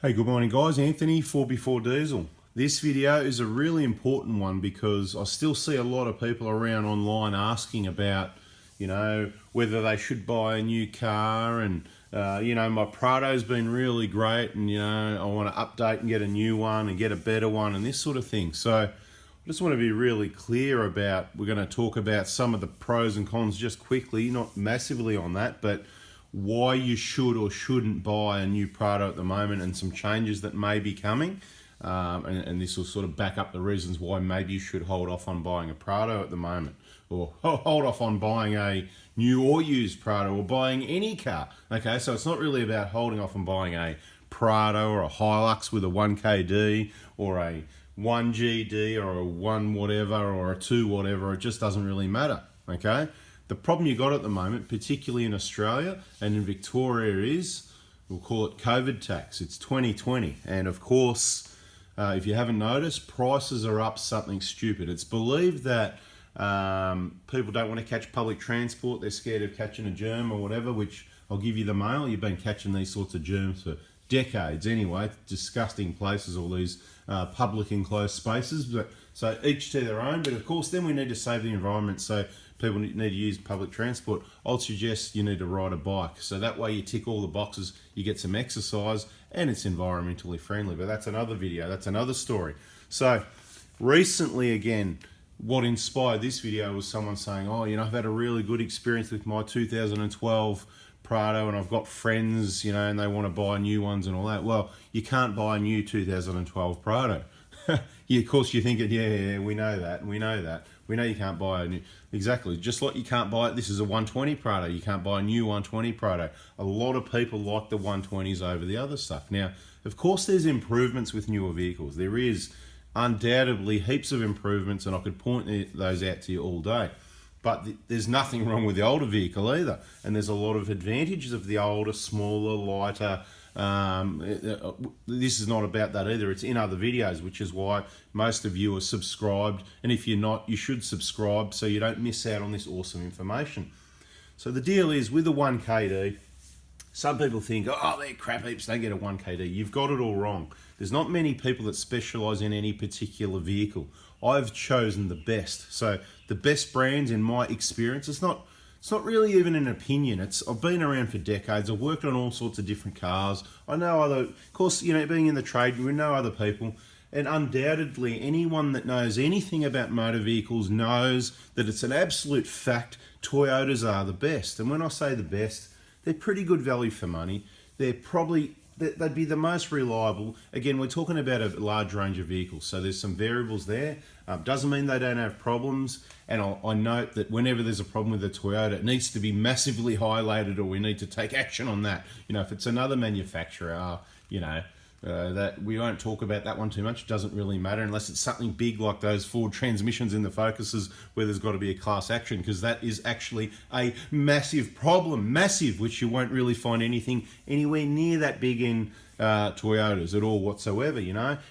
Hey, good morning guys. Anthony, 4 Diesel. This video is a really important one because I still see a lot of people around online asking about, whether they should buy a new car and, my Prado's been really great and, I want to update and get a new one and get a better one and this sort of thing. So I just want to be really clear about, we're going to talk about some of the pros and cons just quickly, not massively on that, but why you should or shouldn't buy a new Prado at the moment and some changes that may be coming. And this will sort of back up the reasons why maybe you should hold off on buying a Prado at the moment, or hold off on buying a new or used Prado, or buying any car. Okay, so it's not really about holding off on buying a Prado or a Hilux with a 1KD or a 1GD or a 1 whatever or a 2 whatever. It just doesn't really matter. Okay. The problem you got at the moment, particularly in Australia and in Victoria, is, we'll call it COVID tax. It's 2020. And of course, if you haven't noticed, prices are up something stupid. It's believed that people don't want to catch public transport. They're scared of catching a germ or whatever, which I'll give you the mail. You've been catching these sorts of germs for decades anyway. Disgusting places, all these public enclosed spaces. But so each to their own. But of course, then we need to save the environment. So people need to use public transport. I'll suggest you need to ride a bike. So that way you tick all the boxes, you get some exercise, and it's environmentally friendly. But that's another video, that's another story. So recently, again, what inspired this video was someone saying, I've had a really good experience with my 2012 Prado and I've got friends, and they want to buy new ones and all that. Well, you can't buy a new 2012 Prado. Of course you're thinking, yeah, we know that. We know you can't buy a new, exactly, just like you can't buy it. This is a 120 Prado. You can't buy a new 120 Prado. A lot of people like the 120s over the other stuff. Now, of course, there's improvements with newer vehicles. There is undoubtedly heaps of improvements, and I could point those out to you all day. But there's nothing wrong with the older vehicle either. And there's a lot of advantages of the older, smaller, lighter. This is not about that either. It's in other videos, which is why most of you are subscribed. And if you're not, you should subscribe so you don't miss out on this awesome information. So the deal is, with the 1KD, some people think, they're crap heaps, they get a 1KD. You've got it all wrong. There's not many people that specialize in any particular vehicle. I've chosen the best. So the best brands, in my experience, it's not really even an opinion. I've been around for decades. I've worked on all sorts of different cars. I know of course, being in the trade, we know other people. And undoubtedly, anyone that knows anything about motor vehicles knows that it's an absolute fact Toyotas are the best. And when I say the best, they're pretty good value for money. They'd be the most reliable. Again, we're talking about a large range of vehicles, so there's some variables there. Doesn't mean they don't have problems. And I note that whenever there's a problem with a Toyota, it needs to be massively highlighted, or we need to take action on that. If it's another manufacturer, that we won't talk about that one too much. It doesn't really matter unless it's something big like those Ford transmissions in the Focuses, where there's got to be a class action, because that is actually a massive problem, which you won't really find anything anywhere near that big in Toyotas at all whatsoever.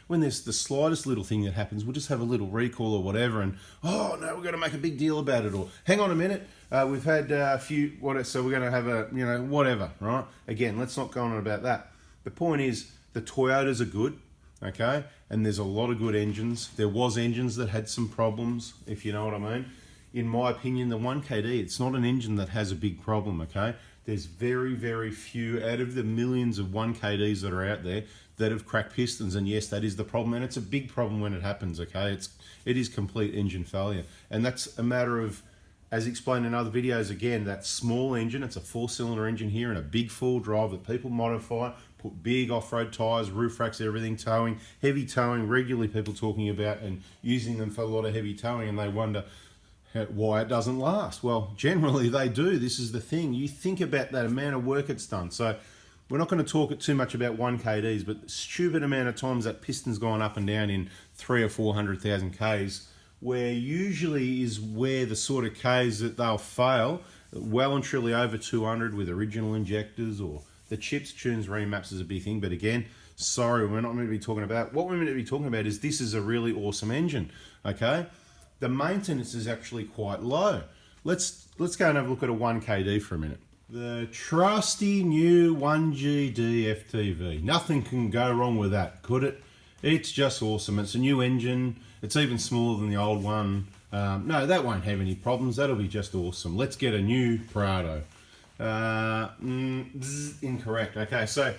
When there's the slightest little thing that happens, we'll just have a little recall or whatever, and no, we're going to make a big deal about it, or hang on a minute, we've had a few, so we're going to have a, whatever, right? Again, let's not go on about that. The point is, the Toyotas are good, okay? And there's a lot of good engines. There was engines that had some problems, if you know what I mean. In my opinion, the 1KD, it's not an engine that has a big problem, okay? There's very, very few out of the millions of 1KDs that are out there that have cracked pistons. And yes, that is the problem. And it's a big problem when it happens, okay? It is complete engine failure. And that's a matter of, as explained in other videos, again, that small engine, it's a 4-cylinder engine here and a big 4-drive that people modify, put big off-road tyres, roof racks, everything, towing, heavy towing, regularly people talking about and using them for a lot of heavy towing, and they wonder why it doesn't last. Well, generally they do. This is the thing. You think about that amount of work it's done. So we're not going to talk too much about 1KDs, but the stupid amount of times that piston's gone up and down in 300,000 or 400,000 Ks, where usually is where the sort of Ks that they'll fail, well and truly over 200 with original injectors, or the chips, tunes, remaps is a big thing. But again, sorry, we're not going to be talking about. What we're going to be talking about is, this is a really awesome engine, okay? The maintenance is actually quite low. Let's go and have a look at a 1KD for a minute. The trusty new 1GD FTV. Nothing can go wrong with that, could it? It's just awesome. It's a new engine. It's even smaller than the old one. No, that won't have any problems. That'll be just awesome. Let's get a new Prado. Incorrect. Okay, so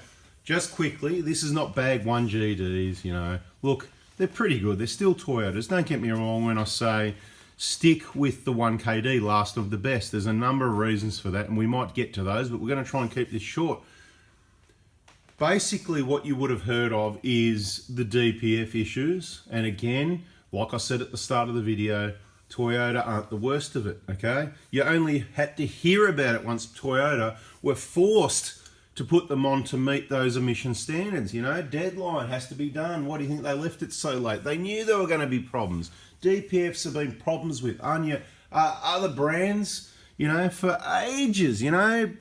just quickly, this is not bag 1GDs, you know. Look, they're pretty good. They're still Toyotas. Don't get me wrong when I say stick with the 1KD, last of the best. There's a number of reasons for that, and we might get to those, but we're going to try and keep this short. Basically, what you would have heard of is the DPF issues. And again, like I said at the start of the video, Toyota aren't the worst of it, okay? You only had to hear about it once Toyota were forced to put them on to meet those emission standards, you know? Deadline has to be done. Why do you think they left it so late? They knew there were going to be problems. DPFs have been problems with other brands, you know, for ages, you know?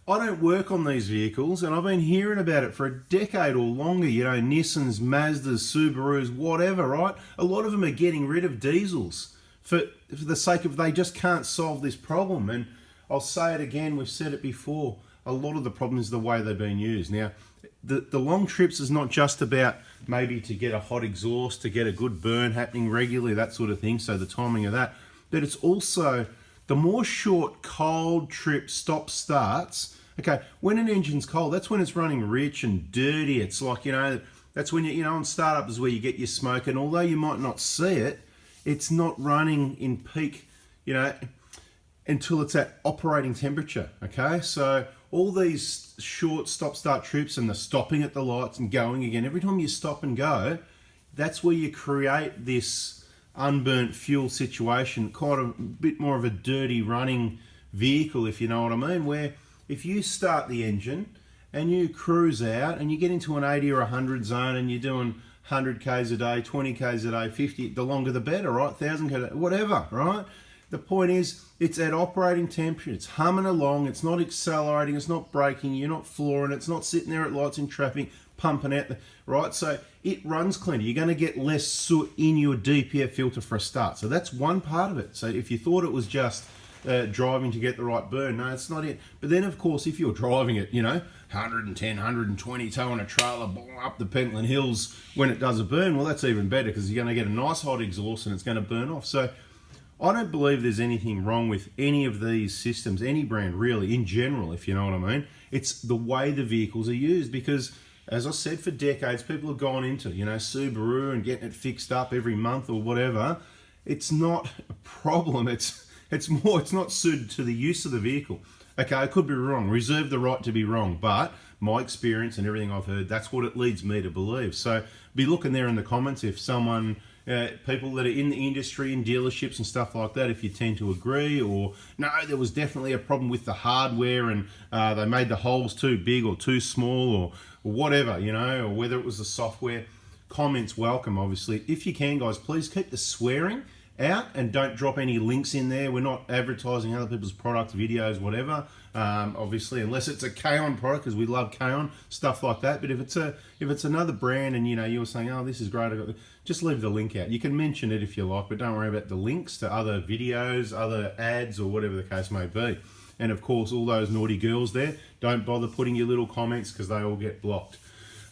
I don't work on these vehicles, and I've been hearing about it for a decade or longer, you know, Nissans, Mazdas, Subarus, whatever, right? A lot of them are getting rid of diesels for the sake of they just can't solve this problem. And I'll say it again, we've said it before, a lot of the problem is the way they've been used. Now, the long trips is not just about maybe to get a hot exhaust, to get a good burn happening regularly, that sort of thing, so the timing of that, but it's also the more short, cold trip stop-starts. Okay, when an engine's cold, that's when it's running rich and dirty. It's like, you know, that's when, you know, on startup is where you get your smoke, and although you might not see it, it's not running in peak, you know, until it's at operating temperature, okay? So all these short stop-start trips and the stopping at the lights and going again, every time you stop and go, that's where you create this unburnt fuel situation, kind of a bit more of a dirty running vehicle, if you know what I mean, where if you start the engine and you cruise out and you get into an 80 or 100 zone and you're doing 100 k's a day, 20 k's a day, 50, the longer the better, right? 1,000 k's a day, whatever, right? The point is, it's at operating temperature, it's humming along, it's not accelerating, it's not braking, you're not flooring, it's not sitting there at lights in traffic, pumping out, right? So it runs cleaner. You're going to get less soot in your DPF filter for a start. So that's one part of it. So if you thought it was just driving to get the right burn, no, it's not it. But then, of course, if you're driving it, you know, 110, 120 towing a trailer up the Pentland Hills when it does a burn, well, that's even better because you're going to get a nice hot exhaust and it's going to burn off. So I don't believe there's anything wrong with any of these systems, any brand really, in general, if you know what I mean. It's the way the vehicles are used because, as I said, for decades, people have gone into, you know, Subaru and getting it fixed up every month or whatever. It's not a problem. It's not suited to the use of the vehicle. Okay, I could be wrong. Reserve the right to be wrong, but my experience and everything I've heard, that's what it leads me to believe. So be looking there in the comments if someone, people that are in the industry, in dealerships and stuff like that, if you tend to agree, or no, there was definitely a problem with the hardware and they made the holes too big or too small or whatever, you know, or whether it was the software. Comments welcome, obviously. If you can, guys, please keep the swearing out and don't drop any links in there. We're not advertising other people's products, videos, whatever, obviously, unless it's a K-On product, because we love K-On, stuff like that. But if it's another brand and, you know, you're saying, oh, this is great, just leave the link out. You can mention it if you like, but don't worry about the links to other videos, other ads, or whatever the case may be. And of course, all those naughty girls there, don't bother putting your little comments because they all get blocked.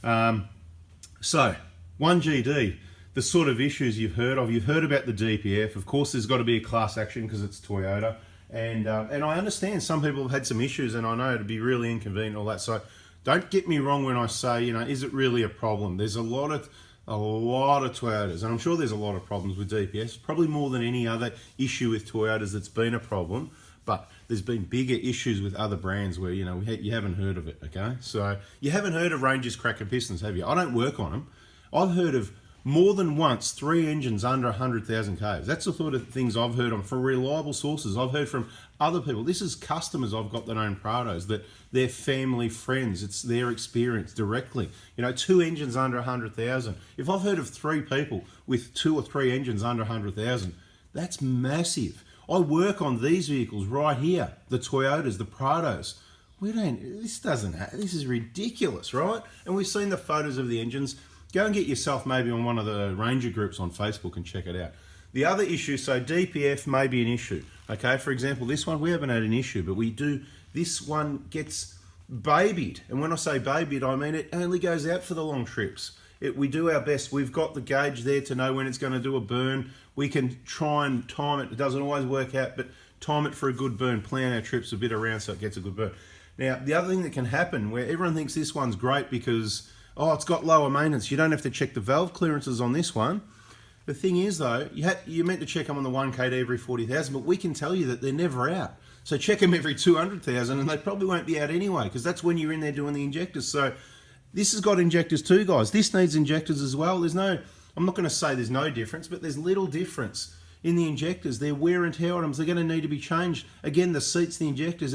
So 1GD, the sort of issues you've heard of. You've heard about the DPF. Of course, there's got to be a class action because it's Toyota. And I understand some people have had some issues, and I know it'd be really inconvenient, all that. So don't get me wrong when I say, you know, is it really a problem? There's a lot of Toyotas, and I'm sure there's a lot of problems with DPFs, probably more than any other issue with Toyotas that's been a problem. But there's been bigger issues with other brands where, you know, you haven't heard of it, okay? So you haven't heard of Ranger's Cracker Pistons, have you? I don't work on them. I've heard of more than once 3 engines under 100,000 Ks. That's the sort of things I've heard on from reliable sources. I've heard from other people. This is customers I've got that own Prados, that they're family friends. It's their experience directly. You know, 2 engines under 100,000. If I've heard of 3 people with 2 or 3 engines under 100,000, that's massive. I work on these vehicles right here, the Toyotas, the Prados. This is ridiculous, right? And we've seen the photos of the engines. Go and get yourself maybe on one of the Ranger groups on Facebook and check it out. The other issue, so DPF may be an issue. Okay, for example, this one, we haven't had an issue, but we do This one gets babied. And when I say babied, I mean it only goes out for the long trips. We do our best. We've got the gauge there to know when it's going to do a burn. We can try and time it. It doesn't always work out, but time it for a good burn. Plan our trips a bit around so it gets a good burn. Now, the other thing that can happen, where everyone thinks this one's great because, oh, it's got lower maintenance. You don't have to check the valve clearances on this one. The thing is, though, you're meant to check them on the 1KD every 40,000, but we can tell you that they're never out. So check them every 200,000, and they probably won't be out anyway, because that's when you're in there doing the injectors. So this has got injectors too, guys. This needs injectors as well. I'm not going to say there's no difference, but there's little difference in the injectors. They're wear and tear items. They're going to need to be changed. Again, the seats, the injectors,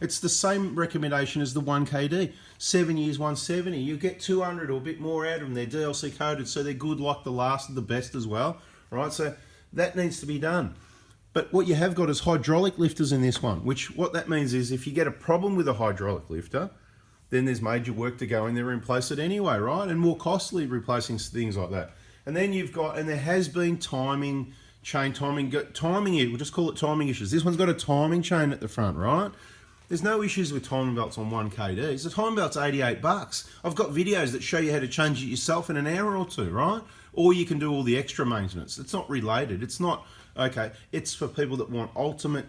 it's the same recommendation as the 1KD. 7 years, 170. You get 200 or a bit more out of them. They're DLC coded, so they're good like the last of the best as well. Right, so that needs to be done. But what you have got is hydraulic lifters in this one, which what that means is if you get a problem with a hydraulic lifter, then there's major work to go in there and replace it anyway, right? And more costly replacing things like that. And then there has been timing here, we'll just call it timing issues. This one's got a timing chain at the front, right? There's no issues with timing belts on 1KDs. The timing belt's $88. I've got videos that show you how to change it yourself in an hour or two, right? Or you can do all the extra maintenance. It's not related. It's not, okay, it's for people that want ultimate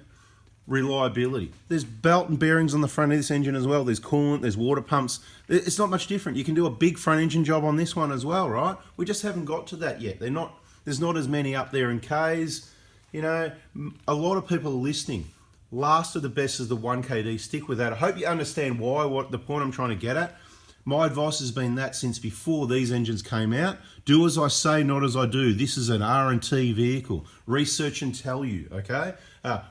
reliability. There's belt and bearings on the front of this engine as well. There's coolant, there's water pumps. It's not much different. You can do a big front engine job on this one as well, right? We just haven't got to that yet. There's not as many up there in Ks. You know, a lot of people are listening. Last of the best is the 1KD. Stick with that. I hope you understand what the point I'm trying to get at. My advice has been that since before these engines came out. Do as I say, not as I do. This is an R&T vehicle. Research and tell you, okay?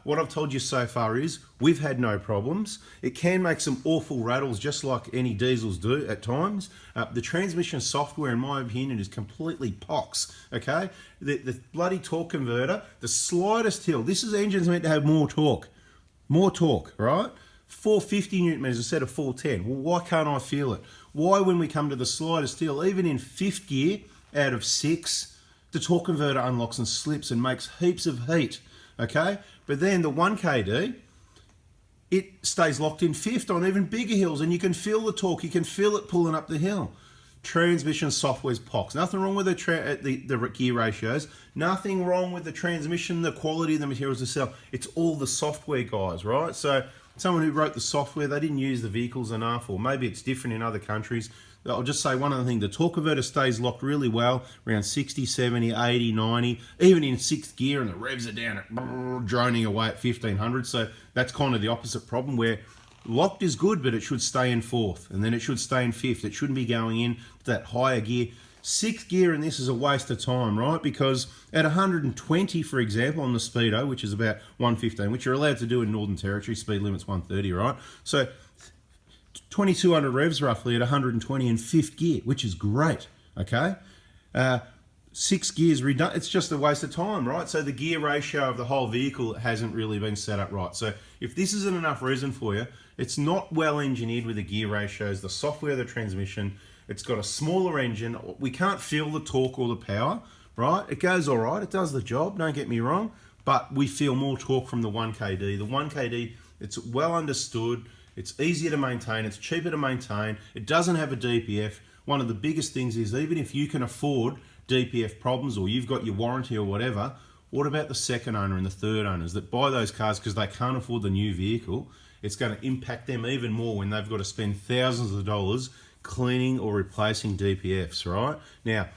What I've told you so far is we've had no problems. It can make some awful rattles just like any diesels do at times. The transmission software, in my opinion, is completely pox, okay? The bloody torque converter, the slightest hill. This engine's meant to have more torque. More torque, right? 450 Newton meters instead of 410. Well, why can't I feel it? Why, when we come to the slightest hill, even in 5th gear out of 6, the torque converter unlocks and slips and makes heaps of heat, okay? But then the 1KD, it stays locked in 5th on even bigger hills, and you can feel the torque, you can feel it pulling up the hill. Transmission software's pox. Nothing wrong with the gear ratios. Nothing wrong with the transmission, the quality of the materials itself. It's all the software, guys, right? So someone who wrote the software, they didn't use the vehicles enough, or maybe it's different in other countries. I'll just say one other thing. The torque converter stays locked really well, around 60, 70, 80, 90, even in 6th gear, and the revs are down at droning away at 1500. So that's kind of the opposite problem, where locked is good, but it should stay in 4th, and then it should stay in 5th. It shouldn't be going in to that higher gear. 6th gear in this is a waste of time, right? Because at 120, for example, on the Speedo, which is about 115, which you're allowed to do in Northern Territory, speed limit's 130, right? So 2200 revs roughly at 120 in 5th gear, which is great, okay? 6 gears redundant, it's just a waste of time, right? So the gear ratio of the whole vehicle hasn't really been set up right. So if this isn't enough reason for you, it's not well engineered with the gear ratios, the software, the transmission. It's got a smaller engine. We can't feel the torque or the power, right? It goes all right. It does the job, don't get me wrong, but we feel more torque from the 1KD. The 1KD, it's well understood. It's easier to maintain. It's cheaper to maintain. It doesn't have a DPF. One of the biggest things is even if you can afford DPF problems or you've got your warranty or whatever, what about the second owner and the third owners that buy those cars because they can't afford the new vehicle? It's going to impact them even more when they've got to spend thousands of dollars cleaning or replacing DPFs, right? Now,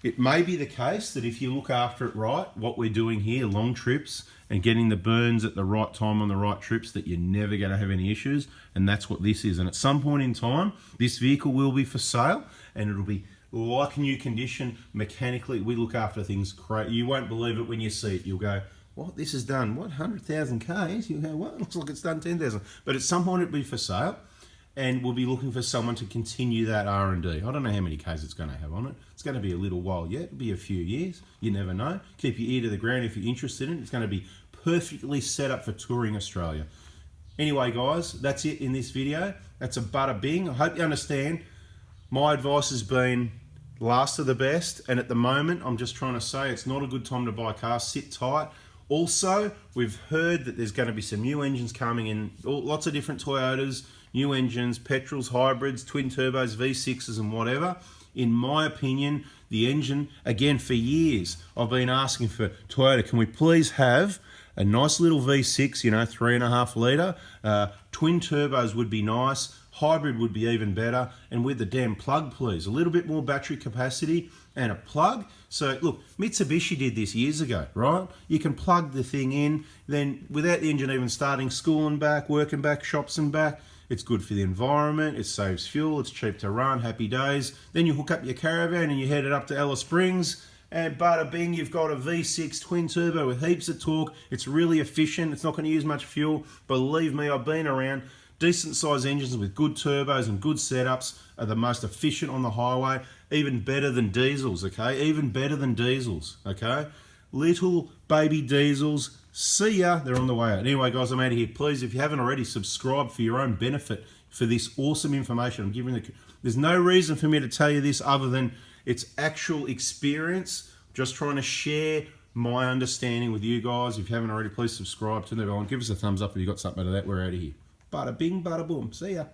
it may be the case that if you look after it right, what we're doing here, long trips and getting the burns at the right time on the right trips, that you're never going to have any issues, and that's what this is. And at some point in time, this vehicle will be for sale, and it'll be like new condition. Mechanically, we look after things great. You won't believe it when you see it. You'll go, what, this is done, what, 100,000 Ks? You'll go, what, looks like it's done 10,000. But at some point it'll be for sale, and we'll be looking for someone to continue that R&D. I don't know how many Ks it's going to have on it. It's going to be a little while yet. It'll be a few years. You never know. Keep your ear to the ground if you're interested in it. It's going to be perfectly set up for touring Australia. Anyway, guys, that's it in this video. That's a bada bing. I hope you understand. My advice has been last of the best, and at the moment I'm just trying to say it's not a good time to buy cars. Sit tight. Also, we've heard that there's going to be some new engines coming in, lots of different Toyotas, new engines, petrols, hybrids, twin turbos, V6s and whatever. In my opinion, the engine, again, for years, I've been asking for Toyota, can we please have a nice little V6, you know, 3.5 litre. Twin turbos would be nice. Hybrid would be even better. And with the damn plug, please. A little bit more battery capacity and a plug. So, look, Mitsubishi did this years ago, right? You can plug the thing in, then without the engine even starting, school and back, work and back, shops and back. It's good for the environment, it saves fuel, it's cheap to run, happy days. Then you hook up your caravan and you head it up to Alice Springs, and bada bing, you've got a V6 twin turbo with heaps of torque. It's really efficient, it's not going to use much fuel. Believe me, I've been around. Decent sized engines with good turbos and good setups are the most efficient on the highway, even better than diesels, okay? Even better than diesels, okay? Little baby diesels, see ya, they're on the way out. Anyway, guys, I'm out of here. Please, if you haven't already, subscribe for your own benefit for this awesome information. I'm giving there's no reason for me to tell you this other than it's actual experience. Just trying to share my understanding with you guys. If you haven't already, please subscribe to the bell and give us a thumbs up if you got something out of that. We're out of here. Bada bing, bada boom. See ya.